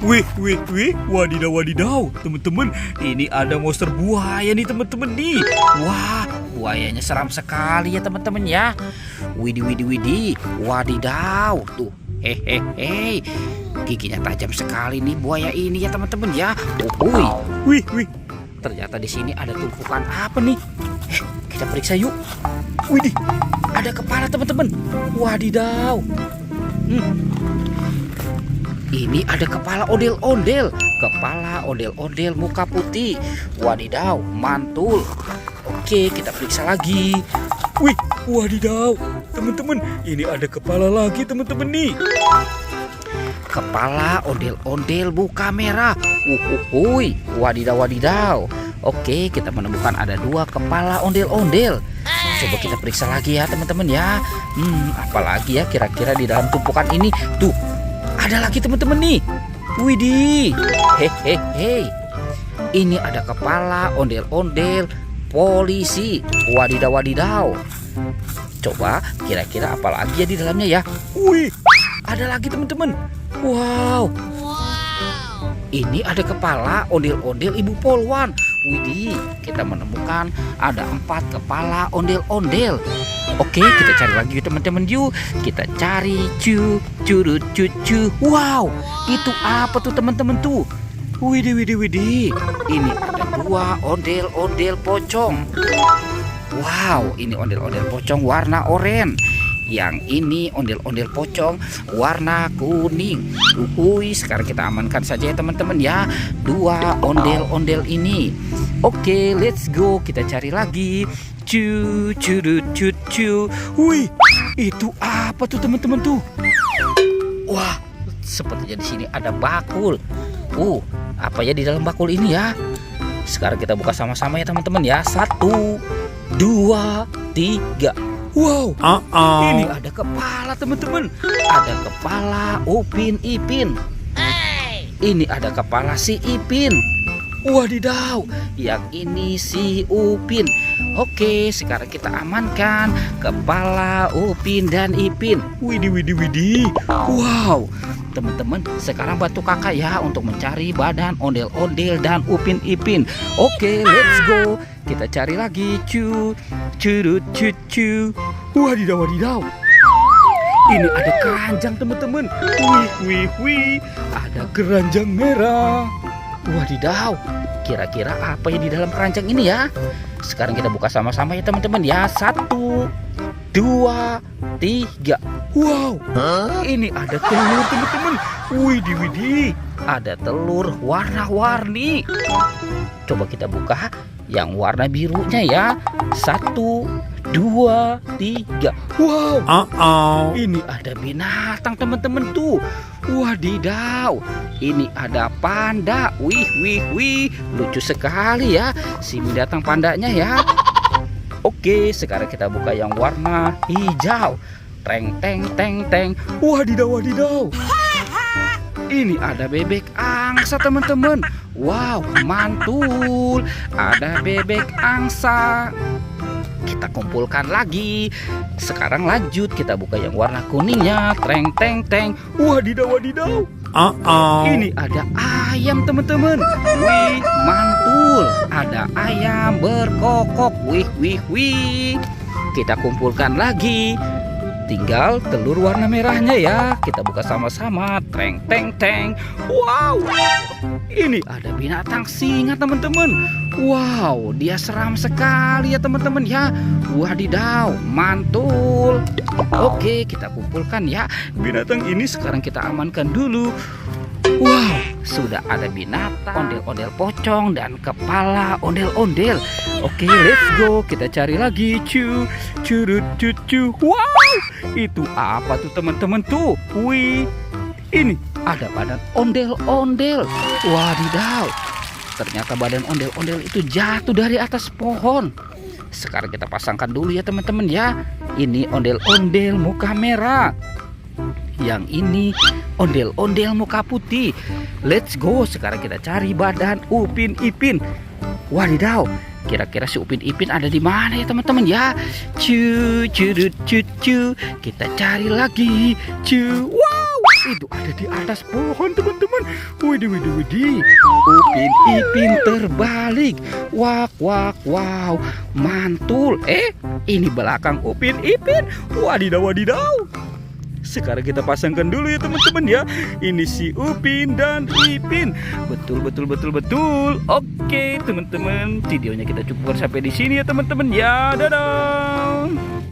Wih, wadidaw, wadidaw, teman-teman, ini ada monster buaya nih teman-teman nih. Wah, buayanya seram sekali ya teman-teman ya. Widih, wadidaw, tuh, hehehe, giginya tajam sekali nih buaya ini ya teman-teman ya. Wih, ternyata di sini ada tumpukan apa nih? Kita periksa yuk. Widih, ada kepala teman-teman. Wadidaw. Ini ada kepala ondel-ondel. Kepala ondel-ondel muka putih. Wadidaw, mantul. Oke, kita periksa lagi. Wih, wadidaw. Teman-teman, ini ada kepala lagi teman-teman nih. Kepala ondel-ondel muka merah. Wadidaw. Oke, kita menemukan ada 2 kepala ondel-ondel. Coba kita periksa lagi ya teman-teman ya. Apalagi ya kira-kira di dalam tumpukan ini. Tuh, ada lagi teman-teman nih. Widih. Hehehe. Ini ada kepala ondel-ondel polisi. Wadidaw. Coba kira-kira apa lagi ya di dalamnya ya. Wih, ada lagi teman-teman. Wow. Ini ada kepala ondel-ondel ibu polwan. Widih, kita menemukan ada 4 kepala ondel-ondel. Oke, kita cari lagi teman-teman yuk. Kita cari curut. Wow, itu apa tuh teman-teman tuh? Widih. Ini ada 2 ondel-ondel pocong. Wow, ini ondel-ondel pocong warna oranye. Yang ini ondel-ondel pocong warna kuning. Sekarang kita amankan saja ya teman-teman ya 2 ondel-ondel ini. Oke, let's go. Kita cari lagi. Curut. Wih, itu apa tuh teman-teman tuh? Wah, sepertinya di sini ada bakul. Apa ya di dalam bakul ini ya? Sekarang kita buka sama-sama ya teman-teman ya. 1, 2, 3. Wow, ini ada kepala teman-teman. Ada kepala Upin Ipin. Ini ada kepala si Ipin. Wadidaw, yang ini si Upin. Oke, sekarang kita amankan kepala Upin dan Ipin. Widih. Wow, teman-teman, sekarang bantu kakak ya untuk mencari badan ondel-ondel dan Upin Ipin. Oke, let's go. Kita cari lagi. Curut. Wadidaw. Ini ada keranjang teman-teman. Wih. Ada keranjang merah. Wadidaw. Kira-kira apa yang di dalam keranjang ini ya? Sekarang kita buka sama-sama ya teman-teman ya. 1, 2, 3. Wow, ini ada telur teman-teman. Widih. Ada telur warna-warni. Coba kita buka yang warna birunya ya. 1, 2, 3. Wow, ini ada binatang teman-teman tuh. Wadidaw, ini ada panda. Wih, lucu sekali ya si binatang pandanya ya. Oke, sekarang kita buka yang warna hijau. Teng. Wadidaw. Ini ada bebek angsa teman-teman. Wow, mantul. Ada bebek angsa. Kita kumpulkan lagi. Sekarang lanjut kita buka yang warna kuningnya. Teng. Wadidaw. Ini ada ayam teman-teman. Wih, mantul. Ada ayam berkokok. Wih. Kita kumpulkan lagi. Tinggal telur warna merahnya ya. Kita buka sama-sama. Teng. Wow, ini ada binatang singa teman-teman. Wow, dia seram sekali ya teman-teman ya. Wadidaw, mantul. Oke, kita kumpulkan ya binatang ini. Sekarang kita amankan dulu. Wow, sudah ada binatang ondel-ondel pocong dan kepala ondel-ondel. Oke, let's go. Kita cari lagi. Curut. Wow, itu apa tuh teman-teman tuh? Wih, ini ada badan ondel-ondel. Wadidaw, ternyata badan ondel-ondel itu jatuh dari atas pohon. Sekarang kita pasangkan dulu ya teman-teman ya. Ini ondel-ondel muka merah. Yang ini ondel-ondel muka putih. Let's go. Sekarang kita cari badan Upin Ipin. Wadidaw, kira-kira si Upin Ipin ada di mana ya teman-teman ya? Curut. Kita cari lagi. Wow, Itu ada di atas pohon teman-teman. Widih, widih, widih. Upin Ipin terbalik. Wak, wak, wow. Mantul. Ini belakang Upin Ipin. Wadidaw, wadidaw. Sekarang kita pasangkan dulu ya teman-teman ya. Ini si Upin dan Ipin. Betul, betul, betul, betul. Oke teman-teman, videonya kita cukupkan sampai di sini ya teman-teman ya. Dadah.